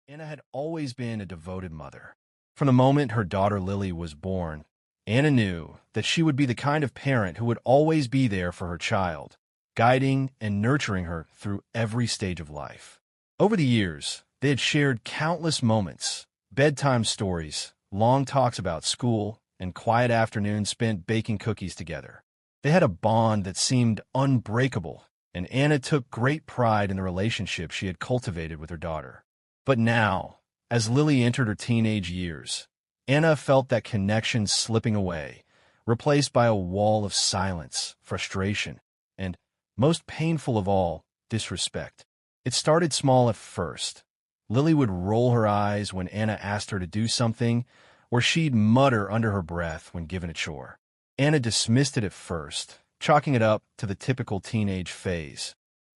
Anna had always been a devoted mother. From the moment her daughter Lily was born, Anna knew that she would be the kind of parent who would always be there for her child, guiding and nurturing her through every stage of life. Over the years, they had shared countless moments, bedtime stories, long talks about school, and quiet afternoons spent baking cookies together. They had a bond that seemed unbreakable, and Anna took great pride in the relationship she had cultivated with her daughter. But now, as Lily entered her teenage years, Anna felt that connection slipping away, replaced by a wall of silence, frustration, and, most painful of all, disrespect. It started small at first. Lily would roll her eyes when Anna asked her to do something, or she'd mutter under her breath when given a chore. Anna dismissed it at first, chalking it up to the typical teenage phase.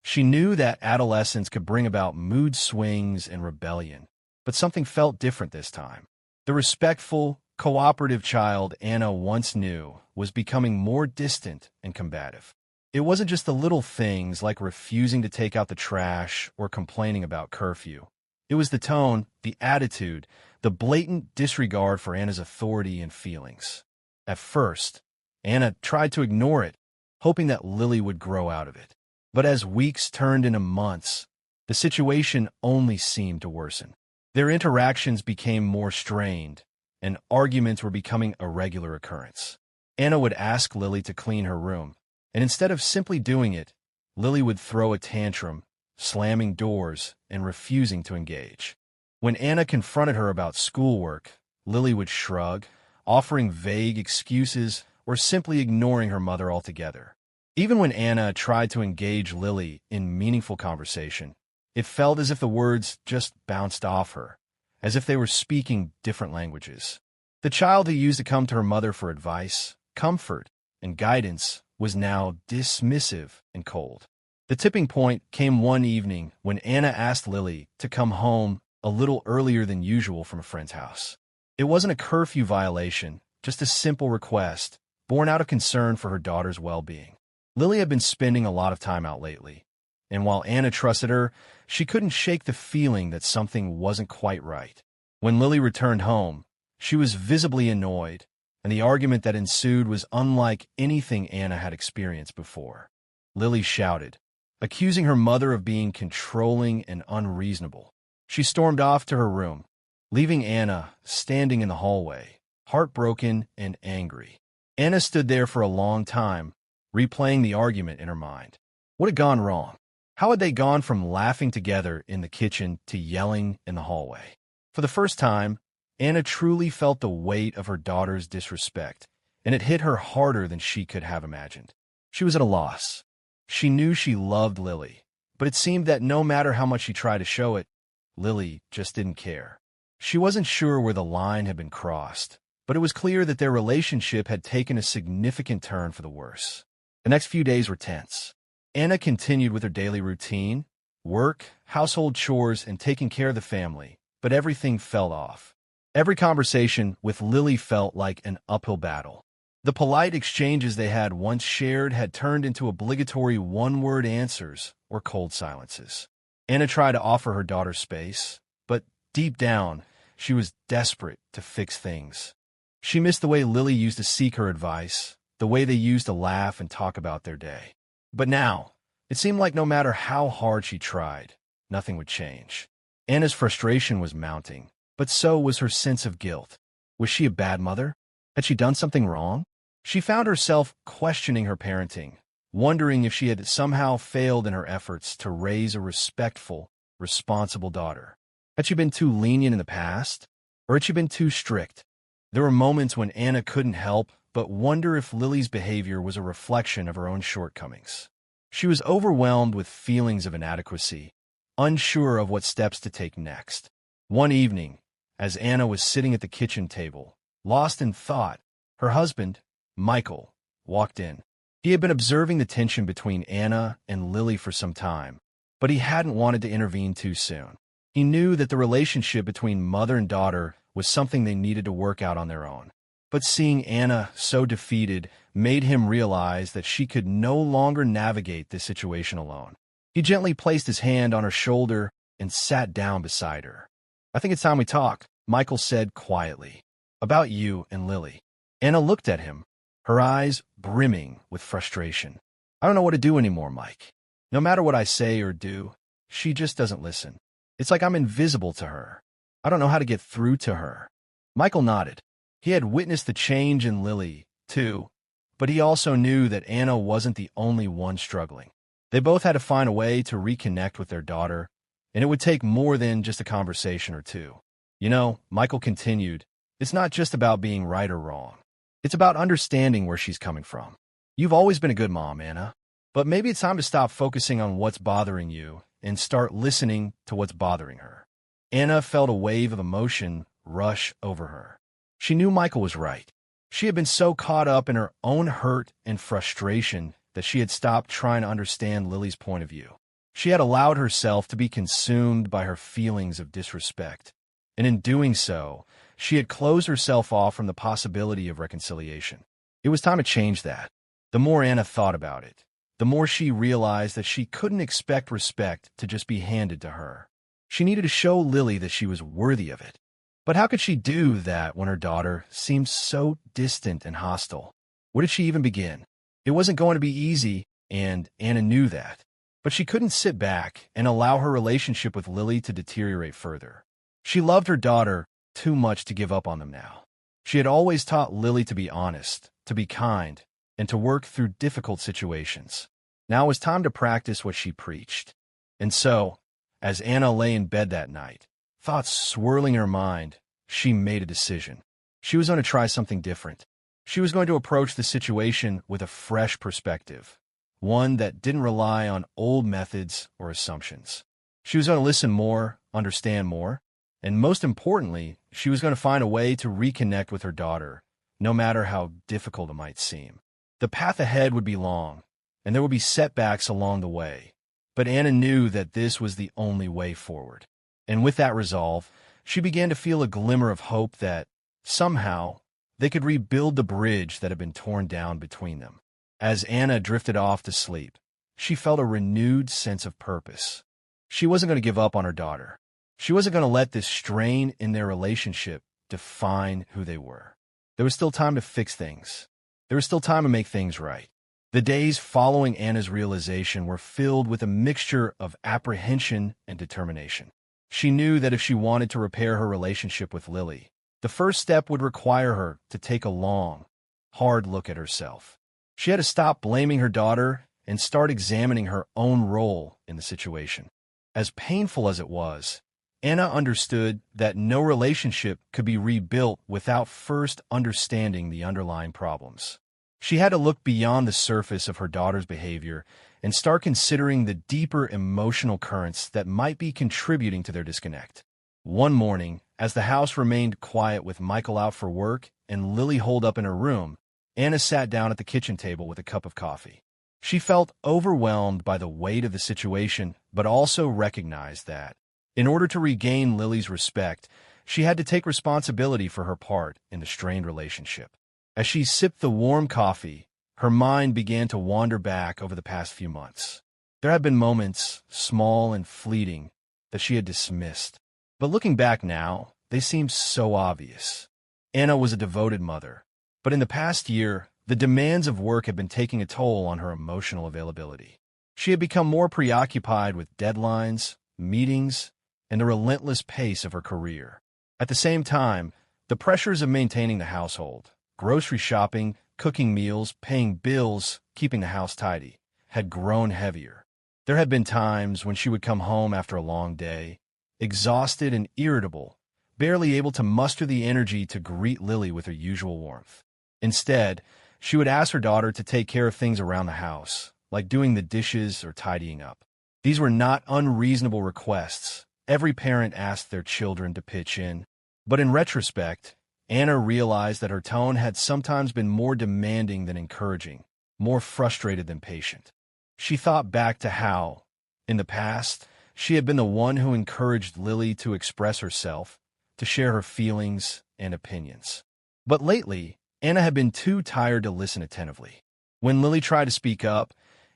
She knew that adolescence could bring about mood swings and rebellion, but something felt different this time. The respectful, cooperative child Anna once knew was becoming more distant and combative. It wasn't just the little things like refusing to take out the trash or complaining about curfew. It was the tone, the attitude, the blatant disregard for Anna's authority and feelings. At first, Anna tried to ignore it, hoping that Lily would grow out of it. But as weeks turned into months, the situation only seemed to worsen. Their interactions became more strained, and arguments were becoming a regular occurrence. Anna would ask Lily to clean her room, and instead of simply doing it, Lily would throw a tantrum, slamming doors and refusing to engage. When Anna confronted her about schoolwork, Lily would shrug, offering vague excuses or simply ignoring her mother altogether. Even when Anna tried to engage Lily in meaningful conversation, it felt as if the words just bounced off her, as if they were speaking different languages. The child who used to come to her mother for advice, comfort, and guidance was now dismissive and cold. The tipping point came one evening when Anna asked Lily to come home a little earlier than usual from a friend's house. It wasn't a curfew violation, just a simple request, born out of concern for her daughter's well-being. Lily had been spending a lot of time out lately, and while Anna trusted her, she couldn't shake the feeling that something wasn't quite right. When Lily returned home, she was visibly annoyed, and the argument that ensued was unlike anything Anna had experienced before. Lily shouted, accusing her mother of being controlling and unreasonable. She stormed off to her room, leaving Anna standing in the hallway, heartbroken and angry. Anna stood there for a long time, replaying the argument in her mind. What had gone wrong? How had they gone from laughing together in the kitchen to yelling in the hallway? For the first time, Anna truly felt the weight of her daughter's disrespect, and it hit her harder than she could have imagined. She was at a loss. She knew she loved Lily, but it seemed that no matter how much she tried to show it, Lily just didn't care. She wasn't sure where the line had been crossed, but it was clear that their relationship had taken a significant turn for the worse. The next few days were tense. Anna continued with her daily routine, work, household chores, and taking care of the family, but everything fell off. Every conversation with Lily felt like an uphill battle. The polite exchanges they had once shared had turned into obligatory one-word answers or cold silences. Anna tried to offer her daughter space, but deep down, she was desperate to fix things. She missed the way Lily used to seek her advice, the way they used to laugh and talk about their day. But now, it seemed like no matter how hard she tried, nothing would change. Anna's frustration was mounting, but so was her sense of guilt. Was she a bad mother? Had she done something wrong? She found herself questioning her parenting, wondering if she had somehow failed in her efforts to raise a respectful, responsible daughter. Had she been too lenient in the past? Or had she been too strict? There were moments when Anna couldn't help but wonder if Lily's behavior was a reflection of her own shortcomings. She was overwhelmed with feelings of inadequacy, unsure of what steps to take next. One evening, as Anna was sitting at the kitchen table, lost in thought, her husband, Michael, walked in. He had been observing the tension between Anna and Lily for some time, but he hadn't wanted to intervene too soon. He knew that the relationship between mother and daughter was something they needed to work out on their own. But seeing Anna so defeated made him realize that she could no longer navigate this situation alone. He gently placed his hand on her shoulder and sat down beside her. I think it's time we talk, Michael said quietly. About you and Lily. Anna looked at him, her eyes brimming with frustration. I don't know what to do anymore, Mike. No matter what I say or do, she just doesn't listen. It's like I'm invisible to her. I don't know how to get through to her. Michael nodded. He had witnessed the change in Lily, too, but he also knew that Anna wasn't the only one struggling. They both had to find a way to reconnect with their daughter, and it would take more than just a conversation or two. You know, Michael continued, it's not just about being right or wrong. It's about understanding where she's coming from. You've always been a good mom, Anna, but maybe it's time to stop focusing on what's bothering you and start listening to what's bothering her. Anna felt a wave of emotion rush over her. She knew Michael was right. She had been so caught up in her own hurt and frustration that she had stopped trying to understand Lily's point of view. She had allowed herself to be consumed by her feelings of disrespect, and in doing so, she had closed herself off from the possibility of reconciliation. It was time to change that. The more Anna thought about it, the more she realized that she couldn't expect respect to just be handed to her. She needed to show Lily that she was worthy of it. But how could she do that when her daughter seemed so distant and hostile? Where did she even begin? It wasn't going to be easy, and Anna knew that. But she couldn't sit back and allow her relationship with Lily to deteriorate further. She loved her daughter too much to give up on them now. She had always taught Lily to be honest, to be kind, and to work through difficult situations. Now it was time to practice what she preached. And so, as Anna lay in bed that night, thoughts swirling in her mind, she made a decision. She was going to try something different. She was going to approach the situation with a fresh perspective, one that didn't rely on old methods or assumptions. She was going to listen more, understand more, and most importantly, she was going to find a way to reconnect with her daughter, no matter how difficult it might seem. The path ahead would be long, and there would be setbacks along the way, but Anna knew that this was the only way forward. And with that resolve, she began to feel a glimmer of hope that, somehow, they could rebuild the bridge that had been torn down between them. As Anna drifted off to sleep, she felt a renewed sense of purpose. She wasn't going to give up on her daughter. She wasn't going to let this strain in their relationship define who they were. There was still time to fix things. There was still time to make things right. The days following Anna's realization were filled with a mixture of apprehension and determination. She knew that if she wanted to repair her relationship with Lily, the first step would require her to take a long, hard look at herself. She had to stop blaming her daughter and start examining her own role in the situation. As painful as it was, Anna understood that no relationship could be rebuilt without first understanding the underlying problems. She had to look beyond the surface of her daughter's behavior and start considering the deeper emotional currents that might be contributing to their disconnect. One morning, as the house remained quiet with Michael out for work and Lily holed up in her room, Anna sat down at the kitchen table with a cup of coffee. She felt overwhelmed by the weight of the situation, but also recognized that, in order to regain Lily's respect, she had to take responsibility for her part in the strained relationship. As she sipped the warm coffee, her mind began to wander back over the past few months. There had been moments, small and fleeting, that she had dismissed. But looking back now, they seemed so obvious. Anna was a devoted mother, but in the past year, the demands of work had been taking a toll on her emotional availability. She had become more preoccupied with deadlines, meetings, and the relentless pace of her career. At the same time, the pressures of maintaining the household, grocery shopping, cooking meals, paying bills, keeping the house tidy, had grown heavier. There had been times when she would come home after a long day, exhausted and irritable, barely able to muster the energy to greet Lily with her usual warmth. Instead, she would ask her daughter to take care of things around the house, like doing the dishes or tidying up. These were not unreasonable requests. Every parent asked their children to pitch in. But in retrospect, Anna realized that her tone had sometimes been more demanding than encouraging, more frustrated than patient. She thought back to how, in the past, she had been the one who encouraged Lily to express herself, to share her feelings and opinions. But lately, Anna had been too tired to listen attentively. When Lily tried to speak up,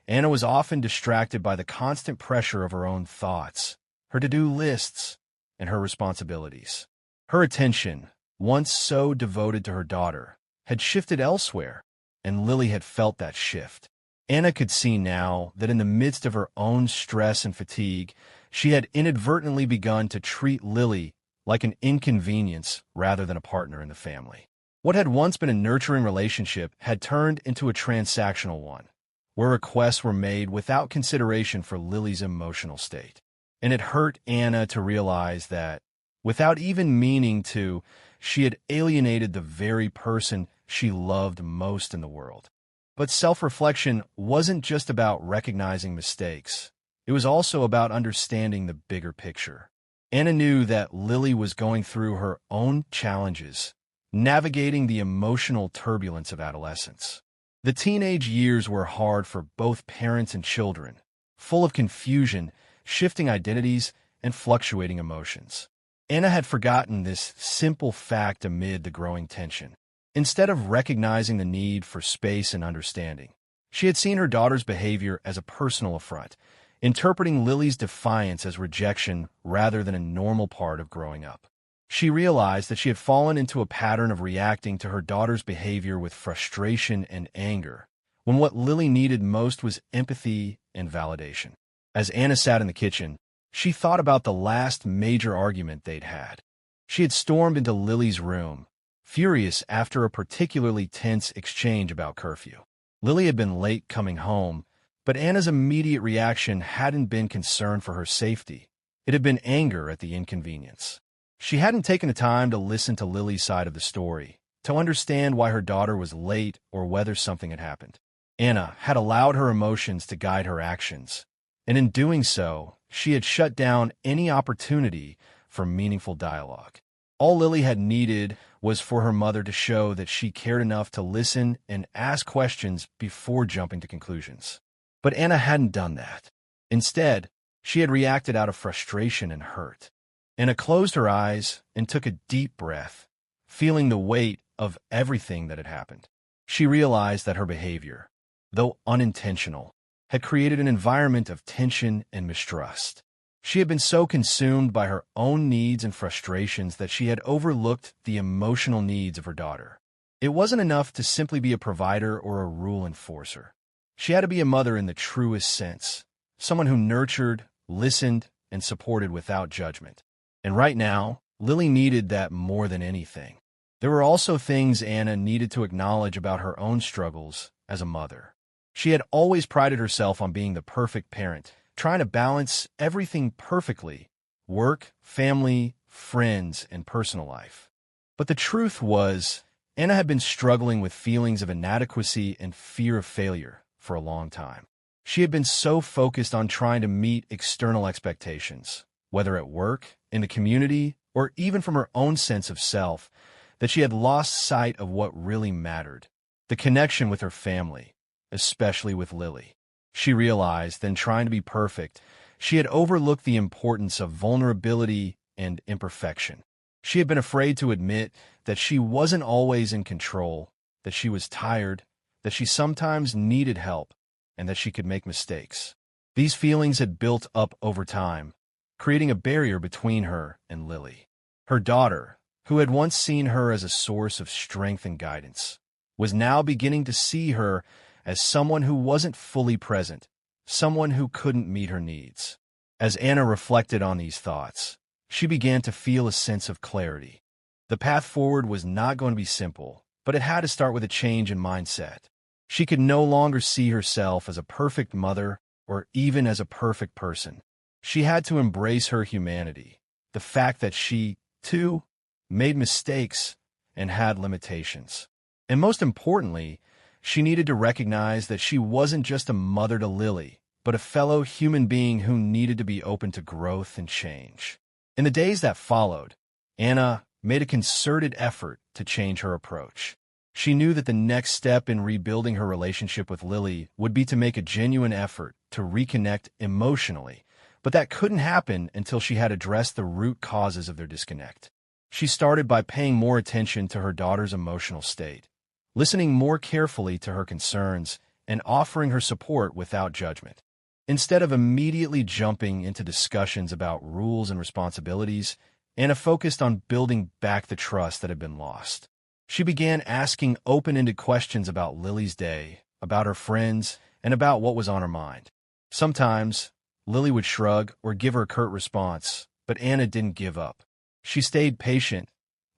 Anna was often distracted by the constant pressure of her own thoughts, her to-do lists, and her responsibilities. Her attention, once so devoted to her daughter, had shifted elsewhere, and Lily had felt that shift. Anna could see now that in the midst of her own stress and fatigue, she had inadvertently begun to treat Lily like an inconvenience rather than a partner in the family. What had once been a nurturing relationship had turned into a transactional one, where requests were made without consideration for Lily's emotional state. And it hurt Anna to realize that, without even meaning to, she had alienated the very person she loved most in the world. But self-reflection wasn't just about recognizing mistakes. It was also about understanding the bigger picture. Anna knew that Lily was going through her own challenges, navigating the emotional turbulence of adolescence. The teenage years were hard for both parents and children, full of confusion, shifting identities, and fluctuating emotions. Anna had forgotten this simple fact amid the growing tension. Instead of recognizing the need for space and understanding, she had seen her daughter's behavior as a personal affront, interpreting Lily's defiance as rejection rather than a normal part of growing up. She realized that she had fallen into a pattern of reacting to her daughter's behavior with frustration and anger, when what Lily needed most was empathy and validation. As Anna sat in the kitchen, she thought about the last major argument they'd had. She had stormed into Lily's room, furious after a particularly tense exchange about curfew. Lily had been late coming home, but Anna's immediate reaction hadn't been concern for her safety. It had been anger at the inconvenience. She hadn't taken the time to listen to Lily's side of the story, to understand why her daughter was late or whether something had happened. Anna had allowed her emotions to guide her actions, and in doing so, she had shut down any opportunity for meaningful dialogue. All Lily had needed was for her mother to show that she cared enough to listen and ask questions before jumping to conclusions. But Anna hadn't done that. Instead, she had reacted out of frustration and hurt. Anna closed her eyes and took a deep breath, feeling the weight of everything that had happened. She realized that her behavior, though unintentional, had created an environment of tension and mistrust. She had been so consumed by her own needs and frustrations that she had overlooked the emotional needs of her daughter. It wasn't enough to simply be a provider or a rule enforcer. She had to be a mother in the truest sense, someone who nurtured, listened, and supported without judgment. And right now, Lily needed that more than anything. There were also things Anna needed to acknowledge about her own struggles as a mother. She had always prided herself on being the perfect parent, trying to balance everything perfectly: work, family, friends, and personal life. But the truth was, Anna had been struggling with feelings of inadequacy and fear of failure for a long time. She had been so focused on trying to meet external expectations, whether at work, in the community, or even from her own sense of self, that she had lost sight of what really mattered: the connection with her family, especially with Lily. She realized that in trying to be perfect, she had overlooked the importance of vulnerability and imperfection. She had been afraid to admit that she wasn't always in control, that she was tired, that she sometimes needed help, and that she could make mistakes. These feelings had built up over time, creating a barrier between her and Lily. Her daughter, who had once seen her as a source of strength and guidance, was now beginning to see her as someone who wasn't fully present, someone who couldn't meet her needs. As Anna reflected on these thoughts, she began to feel a sense of clarity. The path forward was not going to be simple, but it had to start with a change in mindset. She could no longer see herself as a perfect mother or even as a perfect person. She had to embrace her humanity, the fact that she, too, made mistakes and had limitations. And most importantly, she needed to recognize that she wasn't just a mother to Lily, but a fellow human being who needed to be open to growth and change. In the days that followed, Anna made a concerted effort to change her approach. She knew that the next step in rebuilding her relationship with Lily would be to make a genuine effort to reconnect emotionally, but that couldn't happen until she had addressed the root causes of their disconnect. She started by paying more attention to her daughter's emotional state, listening more carefully to her concerns, and offering her support without judgment. Instead of immediately jumping into discussions about rules and responsibilities, Anna focused on building back the trust that had been lost. She began asking open-ended questions about Lily's day, about her friends, and about what was on her mind. Sometimes, Lily would shrug or give her a curt response, but Anna didn't give up. She stayed patient,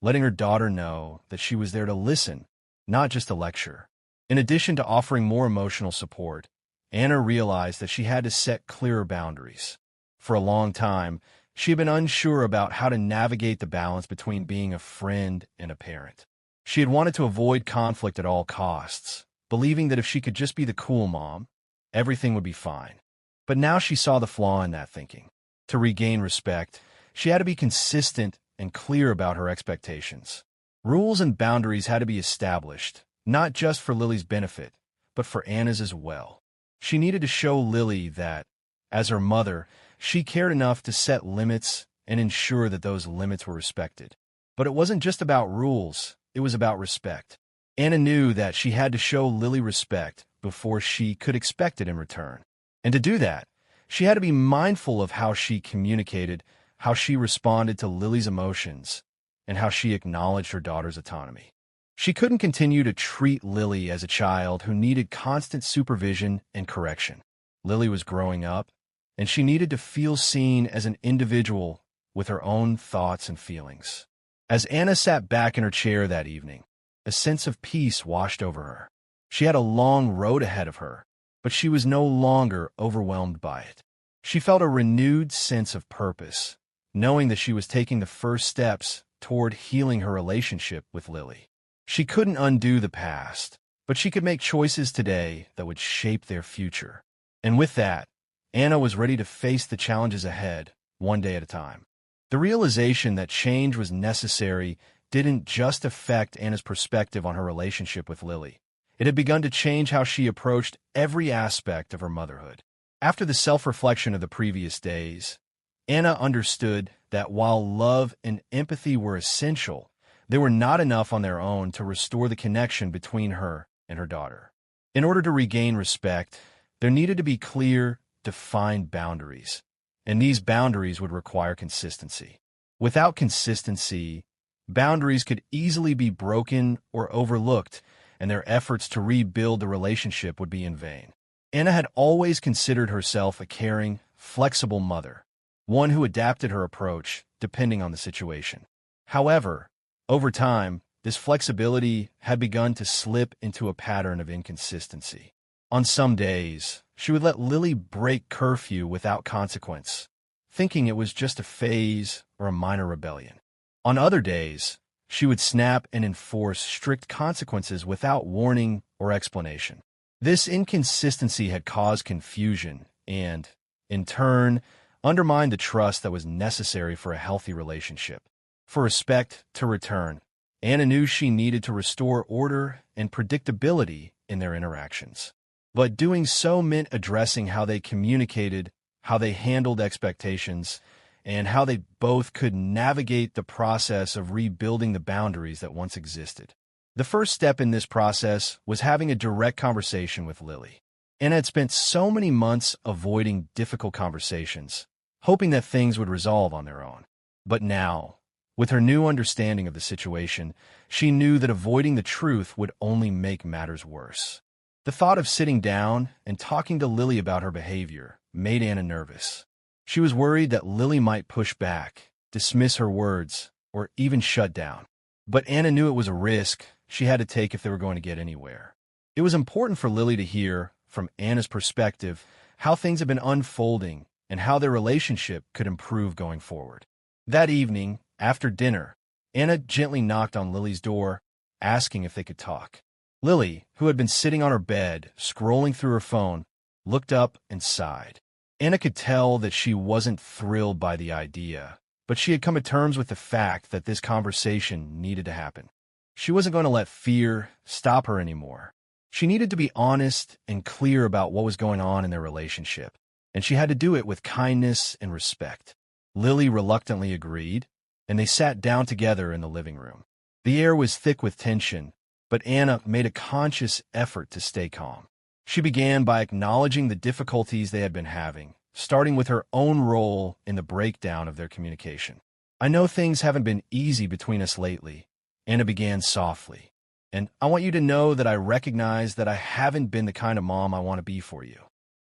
letting her daughter know that she was there to listen, not just to lecture. In addition to offering more emotional support, Anna realized that she had to set clearer boundaries. For a long time, she had been unsure about how to navigate the balance between being a friend and a parent. She had wanted to avoid conflict at all costs, believing that if she could just be the cool mom, everything would be fine. But now she saw the flaw in that thinking. To regain respect, she had to be consistent and clear about her expectations. Rules and boundaries had to be established, not just for Lily's benefit, but for Anna's as well. She needed to show Lily that, as her mother, she cared enough to set limits and ensure that those limits were respected. But it wasn't just about rules, it was about respect. Anna knew that she had to show Lily respect before she could expect it in return. And to do that, she had to be mindful of how she communicated, how she responded to Lily's emotions, and how she acknowledged her daughter's autonomy. She couldn't continue to treat Lily as a child who needed constant supervision and correction. Lily was growing up, and she needed to feel seen as an individual with her own thoughts and feelings. As Anna sat back in her chair that evening, a sense of peace washed over her. She had a long road ahead of her, but she was no longer overwhelmed by it. She felt a renewed sense of purpose, knowing that she was taking the first steps toward healing her relationship with Lily. She couldn't undo the past, but she could make choices today that would shape their future. And with that, Anna was ready to face the challenges ahead, one day at a time. The realization that change was necessary didn't just affect Anna's perspective on her relationship with Lily. It had begun to change how she approached every aspect of her motherhood. After the self-reflection of the previous days, Anna understood that while love and empathy were essential, they were not enough on their own to restore the connection between her and her daughter. In order to regain respect, there needed to be clear, defined boundaries, and these boundaries would require consistency. Without consistency, boundaries could easily be broken or overlooked, and their efforts to rebuild the relationship would be in vain. Anna had always considered herself a caring, flexible mother, one who adapted her approach depending on the situation. However, over time, this flexibility had begun to slip into a pattern of inconsistency. On some days, she would let Lily break curfew without consequence, thinking it was just a phase or a minor rebellion. On other days, she would snap and enforce strict consequences without warning or explanation. This inconsistency had caused confusion and, in turn, undermined the trust that was necessary for a healthy relationship. For respect to return, Anna knew she needed to restore order and predictability in their interactions. But doing so meant addressing how they communicated, how they handled expectations, and how they both could navigate the process of rebuilding the boundaries that once existed. The first step in this process was having a direct conversation with Lily. Anna had spent so many months avoiding difficult conversations, hoping that things would resolve on their own. But now, with her new understanding of the situation, she knew that avoiding the truth would only make matters worse. The thought of sitting down and talking to Lily about her behavior made Anna nervous. She was worried that Lily might push back, dismiss her words, or even shut down. But Anna knew it was a risk she had to take if they were going to get anywhere. It was important for Lily to hear, from Anna's perspective, how things had been unfolding and how their relationship could improve going forward. That evening, after dinner, Anna gently knocked on Lily's door, asking if they could talk. Lily, who had been sitting on her bed, scrolling through her phone, looked up and sighed. Anna could tell that she wasn't thrilled by the idea, but she had come to terms with the fact that this conversation needed to happen. She wasn't going to let fear stop her anymore. She needed to be honest and clear about what was going on in their relationship, and she had to do it with kindness and respect. Lily reluctantly agreed, and they sat down together in the living room. The air was thick with tension, but Anna made a conscious effort to stay calm. She began by acknowledging the difficulties they had been having, starting with her own role in the breakdown of their communication. I know things haven't been easy between us lately. Anna began softly. And I want you to know that I recognize that I haven't been the kind of mom I want to be for you.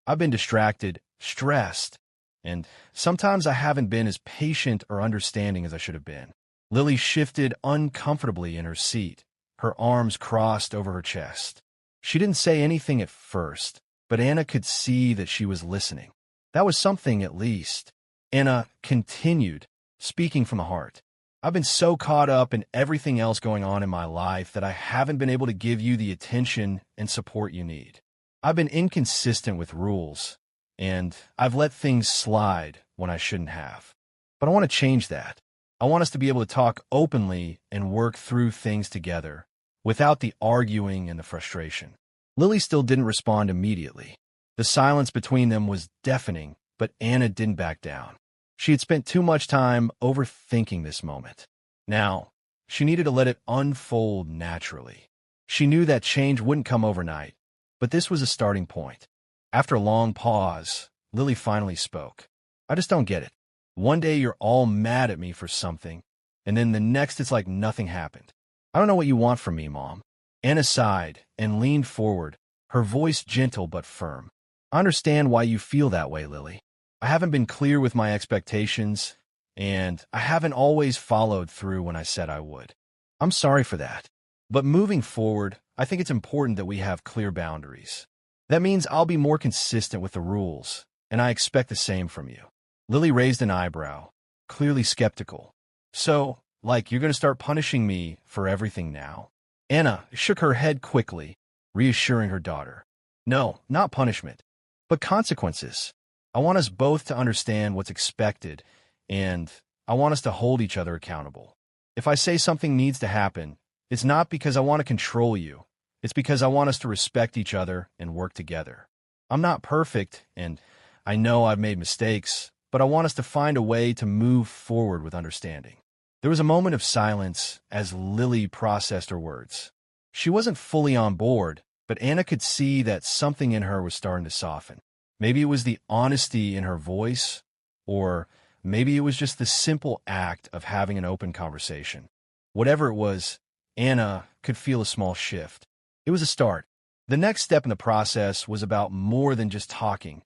I've been distracted, stressed, and sometimes I haven't been as patient or understanding as I should have been. Lily shifted uncomfortably in her seat, her arms crossed over her chest. She didn't say anything at first, but Anna could see that she was listening. That was something, at least. Anna continued, speaking from the heart. I've been so caught up in everything else going on in my life that I haven't been able to give you the attention and support you need. I've been inconsistent with rules, and I've let things slide when I shouldn't have. But I want to change that. I want us to be able to talk openly and work through things together, without the arguing and the frustration. Lily still didn't respond immediately. The silence between them was deafening, but Anna didn't back down. She had spent too much time overthinking this moment. Now, she needed to let it unfold naturally. She knew that change wouldn't come overnight, but this was a starting point. After a long pause, Lily finally spoke. I just don't get it. One day you're all mad at me for something, and then the next it's like nothing happened. I don't know what you want from me, Mom. Anna sighed and leaned forward, her voice gentle but firm. I understand why you feel that way, Lily. I haven't been clear with my expectations, and I haven't always followed through when I said I would. I'm sorry for that. But moving forward, I think it's important that we have clear boundaries. That means I'll be more consistent with the rules, and I expect the same from you. Lily raised an eyebrow, clearly skeptical. So, you're going to start punishing me for everything now? Anna shook her head quickly, reassuring her daughter. No, not punishment, but consequences. I want us both to understand what's expected, and I want us to hold each other accountable. If I say something needs to happen, it's not because I want to control you. It's because I want us to respect each other and work together. I'm not perfect, and I know I've made mistakes, but I want us to find a way to move forward with understanding. There was a moment of silence as Lily processed her words. She wasn't fully on board, but Anna could see that something in her was starting to soften. Maybe it was the honesty in her voice, or maybe it was just the simple act of having an open conversation. Whatever it was, Anna could feel a small shift. It was a start. The next step in the process was about more than just talking.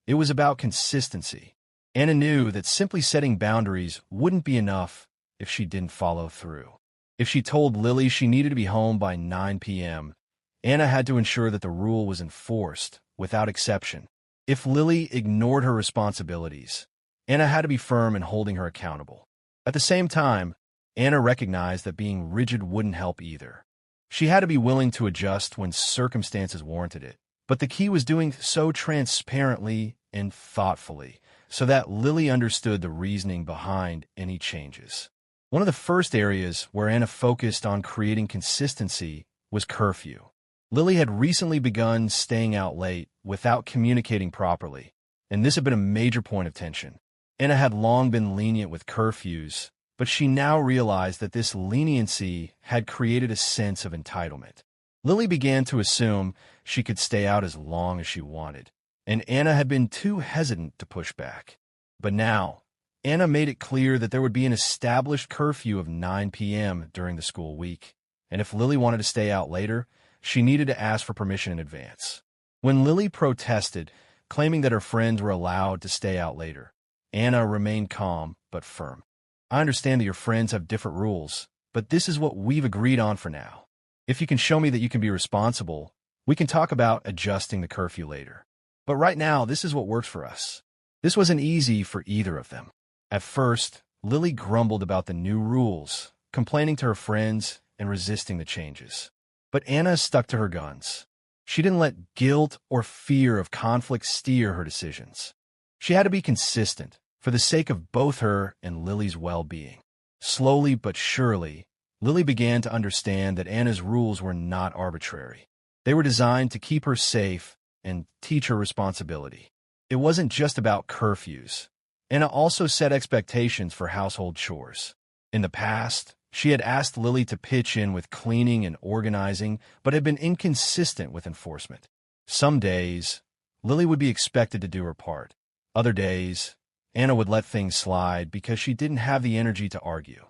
It was about consistency. Anna knew that simply setting boundaries wouldn't be enough if she didn't follow through. If she told Lily she needed to be home by 9 p.m., Anna had to ensure that the rule was enforced, without exception. If Lily ignored her responsibilities, Anna had to be firm in holding her accountable. At the same time, Anna recognized that being rigid wouldn't help either. She had to be willing to adjust when circumstances warranted it, but the key was doing so transparently and thoughtfully, so that Lily understood the reasoning behind any changes. One of the first areas where Anna focused on creating consistency was curfew. Lily had recently begun staying out late without communicating properly, and this had been a major point of tension. Anna had long been lenient with curfews, but she now realized that this leniency had created a sense of entitlement. Lily began to assume she could stay out as long as she wanted, and Anna had been too hesitant to push back. But now, Anna made it clear that there would be an established curfew of 9 p.m. during the school week, and if Lily wanted to stay out later, she needed to ask for permission in advance. When Lily protested, claiming that her friends were allowed to stay out later, Anna remained calm but firm. I understand that your friends have different rules, but this is what we've agreed on for now. If you can show me that you can be responsible, we can talk about adjusting the curfew later. But right now, this is what works for us. This wasn't easy for either of them. At first, Lily grumbled about the new rules, complaining to her friends and resisting the changes. But Anna stuck to her guns. She didn't let guilt or fear of conflict steer her decisions. She had to be consistent, for the sake of both her and Lily's well-being. Slowly but surely, Lily began to understand that Anna's rules were not arbitrary. They were designed to keep her safe and teach her responsibility. It wasn't just about curfews. Anna also set expectations for household chores. In the past, she had asked Lily to pitch in with cleaning and organizing, but had been inconsistent with enforcement. Some days, Lily would be expected to do her part. Other days, Anna would let things slide because she didn't have the energy to argue.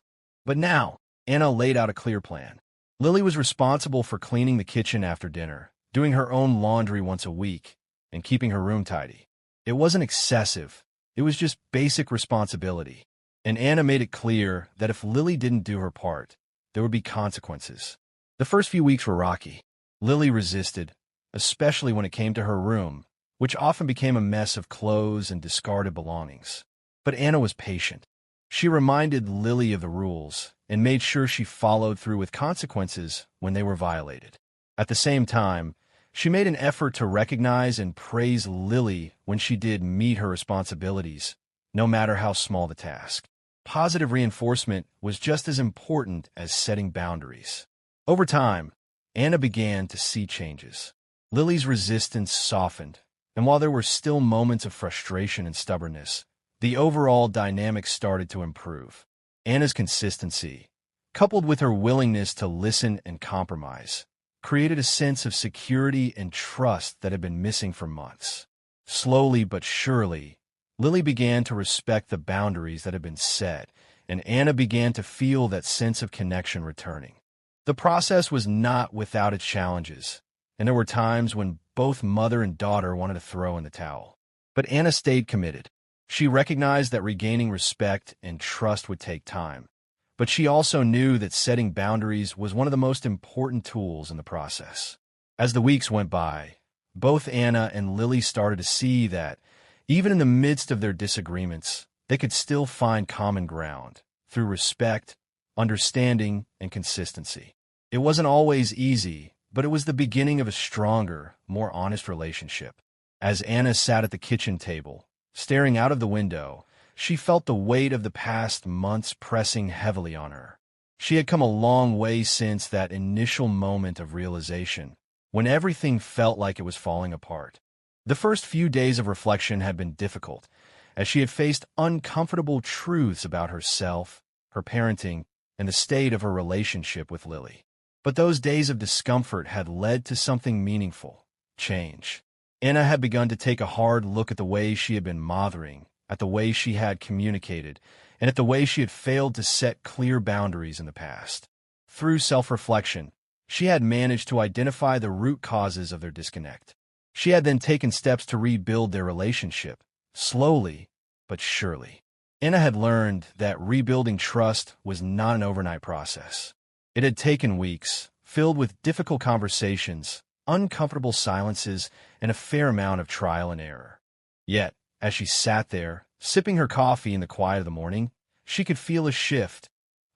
But now, Anna laid out a clear plan. Lily was responsible for cleaning the kitchen after dinner, doing her own laundry once a week, and keeping her room tidy. It wasn't excessive. It was just basic responsibility. And Anna made it clear that if Lily didn't do her part, there would be consequences. The first few weeks were rocky. Lily resisted, especially when it came to her room, which often became a mess of clothes and discarded belongings. But Anna was patient. She reminded Lily of the rules and made sure she followed through with consequences when they were violated. At the same time, she made an effort to recognize and praise Lily when she did meet her responsibilities, no matter how small the task. Positive reinforcement was just as important as setting boundaries. Over time, Anna began to see changes. Lily's resistance softened, and while there were still moments of frustration and stubbornness, the overall dynamic started to improve. Anna's consistency, coupled with her willingness to listen and compromise, created a sense of security and trust that had been missing for months. Slowly but surely, Lily began to respect the boundaries that had been set, and Anna began to feel that sense of connection returning. The process was not without its challenges, and there were times when both mother and daughter wanted to throw in the towel. But Anna stayed committed. She recognized that regaining respect and trust would take time, but she also knew that setting boundaries was one of the most important tools in the process. As the weeks went by, both Anna and Lily started to see that, even in the midst of their disagreements, they could still find common ground through respect, understanding, and consistency. It wasn't always easy, but it was the beginning of a stronger, more honest relationship. As Anna sat at the kitchen table, staring out of the window, she felt the weight of the past months pressing heavily on her. She had come a long way since that initial moment of realization, when everything felt like it was falling apart. The first few days of reflection had been difficult, as she had faced uncomfortable truths about herself, her parenting, and the state of her relationship with Lily. But those days of discomfort had led to something meaningful: change. Anna had begun to take a hard look at the way she had been mothering, at the way she had communicated, and at the way she had failed to set clear boundaries in the past. Through self-reflection, she had managed to identify the root causes of their disconnect. She had then taken steps to rebuild their relationship, slowly but surely. Anna had learned that rebuilding trust was not an overnight process. It had taken weeks, filled with difficult conversations, uncomfortable silences, and a fair amount of trial and error. Yet, as she sat there, sipping her coffee in the quiet of the morning, she could feel a shift,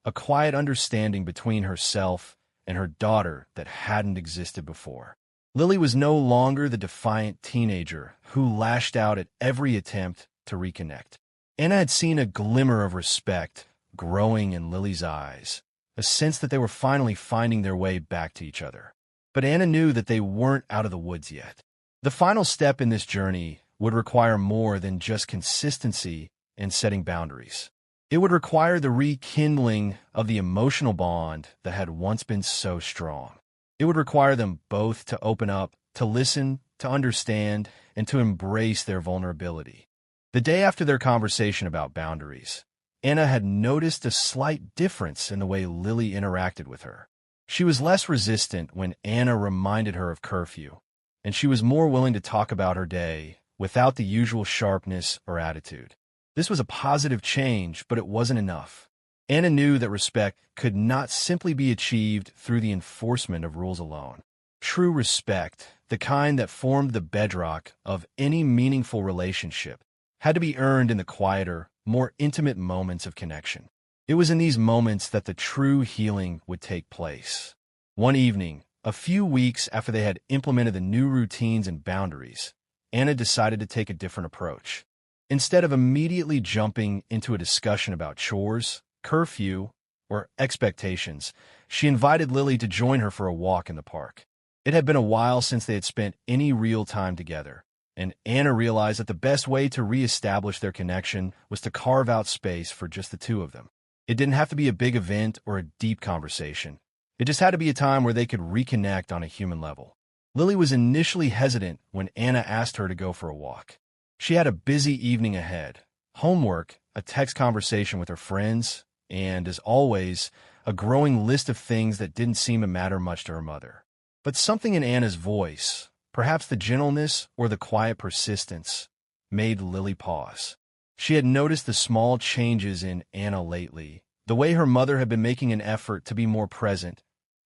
a quiet understanding between herself and her daughter that hadn't existed before. Lily was no longer the defiant teenager who lashed out at every attempt to reconnect. Anna had seen a glimmer of respect growing in Lily's eyes, a sense that they were finally finding their way back to each other. But Anna knew that they weren't out of the woods yet. The final step in this journey would require more than just consistency and setting boundaries. It would require the rekindling of the emotional bond that had once been so strong. It would require them both to open up, to listen, to understand, and to embrace their vulnerability. The day after their conversation about boundaries, Anna had noticed a slight difference in the way Lily interacted with her. She was less resistant when Anna reminded her of curfew, and she was more willing to talk about her day without the usual sharpness or attitude. This was a positive change, but it wasn't enough. Anna knew that respect could not simply be achieved through the enforcement of rules alone. True respect, the kind that formed the bedrock of any meaningful relationship, had to be earned in the quieter, more intimate moments of connection. It was in these moments that the true healing would take place. One evening, a few weeks after they had implemented the new routines and boundaries, Anna decided to take a different approach. Instead of immediately jumping into a discussion about chores, curfew, or expectations, she invited Lily to join her for a walk in the park. It had been a while since they had spent any real time together, and Anna realized that the best way to reestablish their connection was to carve out space for just the two of them. It didn't have to be a big event or a deep conversation. It just had to be a time where they could reconnect on a human level. Lily was initially hesitant when Anna asked her to go for a walk. She had a busy evening ahead, homework, a text conversation with her friends, and, as always, a growing list of things that didn't seem to matter much to her mother. But something in Anna's voice, perhaps the gentleness or the quiet persistence, made Lily pause. She had noticed the small changes in Anna lately, the way her mother had been making an effort to be more present,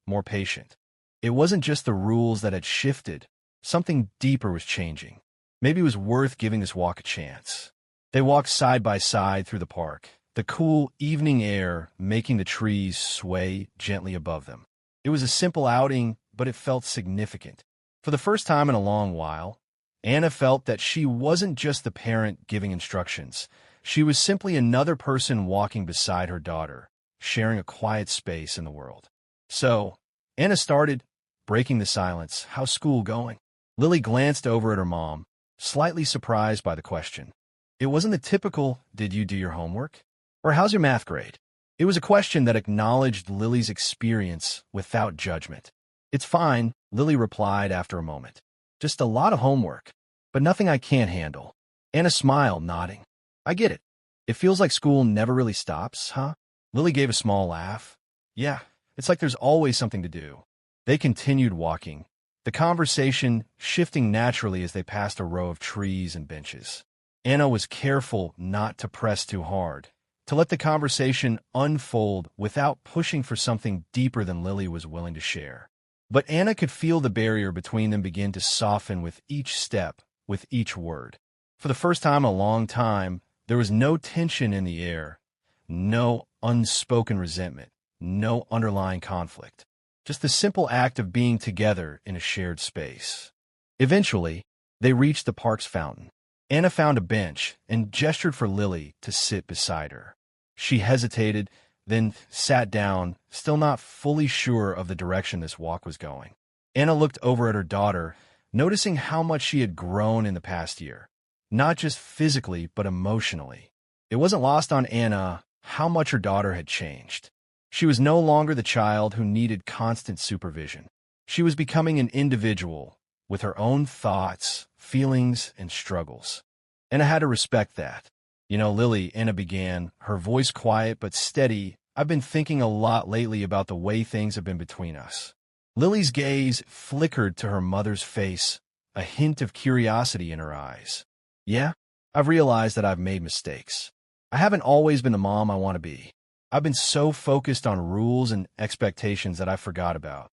more patient. It wasn't just the rules that had shifted. Something deeper was changing. Maybe it was worth giving this walk a chance. They walked side by side through the park, the cool evening air making the trees sway gently above them. It was a simple outing, but it felt significant. For the first time in a long while, Anna felt that she wasn't just the parent giving instructions. She was simply another person walking beside her daughter, sharing a quiet space in the world. So, Anna started, breaking the silence. "How's school going?" Lily glanced over at her mom, slightly surprised by the question. It wasn't the typical, "Did you do your homework?" or "How's your math grade?" It was a question that acknowledged Lily's experience without judgment. "It's fine," Lily replied after a moment. "Just a lot of homework, but nothing I can't handle." Anna smiled, nodding. "I get it. It feels like school never really stops, huh?" Lily gave a small laugh. "Yeah, it's like there's always something to do." They continued walking, the conversation shifting naturally as they passed a row of trees and benches. Anna was careful not to press too hard, to let the conversation unfold without pushing for something deeper than Lily was willing to share. But Anna could feel the barrier between them begin to soften with each step, with each word. For the first time in a long time, there was no tension in the air, no unspoken resentment, no underlying conflict. Just the simple act of being together in a shared space. Eventually, they reached the park's fountain. Anna found a bench and gestured for Lily to sit beside her. She hesitated, then sat down, still not fully sure of the direction this walk was going. Anna looked over at her daughter, noticing how much she had grown in the past year, not just physically, but emotionally. It wasn't lost on Anna how much her daughter had changed. She was no longer the child who needed constant supervision. She was becoming an individual with her own thoughts, feelings, and struggles. Anna had to respect that. "You know, Lily," Anna began, her voice quiet but steady, "I've been thinking a lot lately about the way things have been between us." Lily's gaze flickered to her mother's face, a hint of curiosity in her eyes. "Yeah, I've realized that I've made mistakes. I haven't always been the mom I want to be. I've been so focused on rules and expectations that I forgot about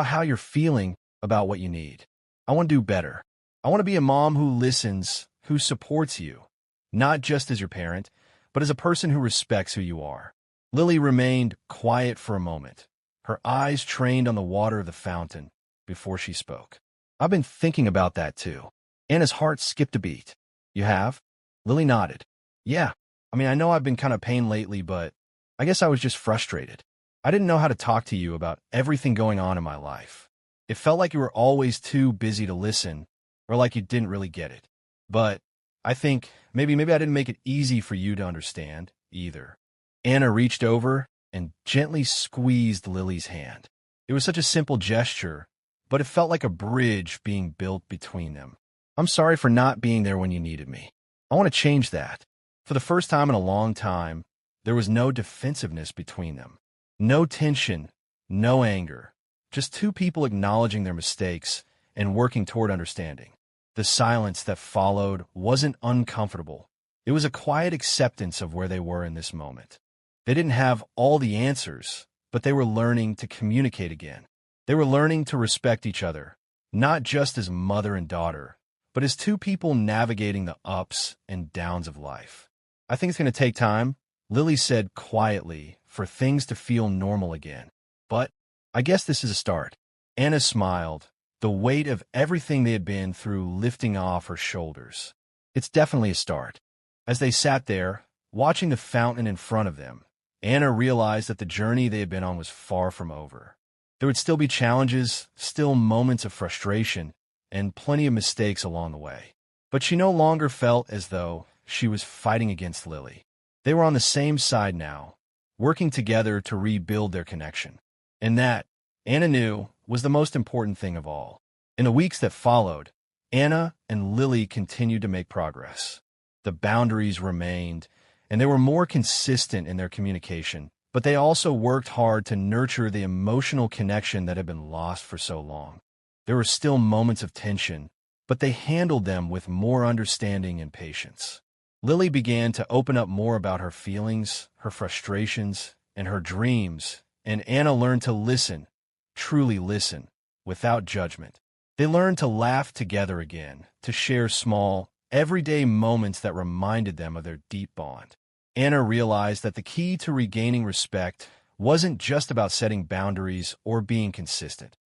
how you're feeling, about what you need. I want to do better. I want to be a mom who listens, who supports you, not just as your parent, but as a person who respects who you are." Lily remained quiet for a moment, her eyes trained on the water of the fountain before she spoke. "I've been thinking about that too." Anna's heart skipped a beat. "You have?" Lily nodded. "Yeah. I know I've been kind of pain lately, but I guess I was just frustrated. I didn't know how to talk to you about everything going on in my life. It felt like you were always too busy to listen, or like you didn't really get it. But I think maybe I didn't make it easy for you to understand, either." Anna reached over and gently squeezed Lily's hand. It was such a simple gesture, but it felt like a bridge being built between them. "I'm sorry for not being there when you needed me. I want to change that." For the first time in a long time, there was no defensiveness between them. No tension, no anger. Just two people acknowledging their mistakes and working toward understanding. The silence that followed wasn't uncomfortable. It was a quiet acceptance of where they were in this moment. They didn't have all the answers, but they were learning to communicate again. They were learning to respect each other, not just as mother and daughter, but as two people navigating the ups and downs of life. "I think it's going to take time," Lily said quietly, "for things to feel normal again. But I guess this is a start." Anna smiled, the weight of everything they had been through lifting off her shoulders. "It's definitely a start." As they sat there, watching the fountain in front of them, Anna realized that the journey they had been on was far from over. There would still be challenges, still moments of frustration, and plenty of mistakes along the way. But she no longer felt as though she was fighting against Lily. They were on the same side now, working together to rebuild their connection. And that, Anna knew, was the most important thing of all. In the weeks that followed, Anna and Lily continued to make progress. The boundaries remained, and they were more consistent in their communication, but they also worked hard to nurture the emotional connection that had been lost for so long. There were still moments of tension, but they handled them with more understanding and patience. Lily began to open up more about her feelings, her frustrations, and her dreams, and Anna learned to listen, truly listen, without judgment. They learned to laugh together again, to share small, everyday moments that reminded them of their deep bond. Anna realized that the key to regaining respect wasn't just about setting boundaries or being consistent.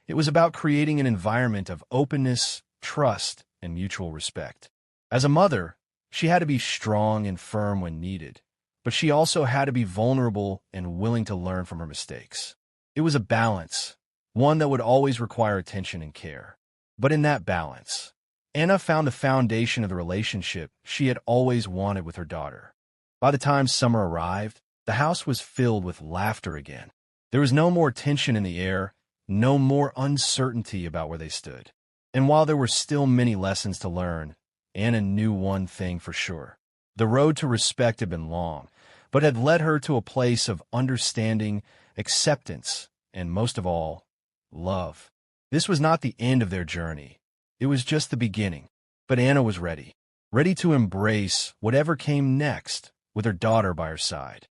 It was about creating an environment of openness, trust, and mutual respect. As a mother, she had to be strong and firm when needed, but she also had to be vulnerable and willing to learn from her mistakes. It was a balance, one that would always require attention and care. But in that balance, Anna found the foundation of the relationship she had always wanted with her daughter. By the time summer arrived, the house was filled with laughter again. There was no more tension in the air, no more uncertainty about where they stood. And while there were still many lessons to learn, Anna knew one thing for sure. The road to respect had been long, but had led her to a place of understanding, acceptance, and most of all, love. This was not the end of their journey. It was just the beginning. But Anna was ready to embrace whatever came next with her daughter by her side.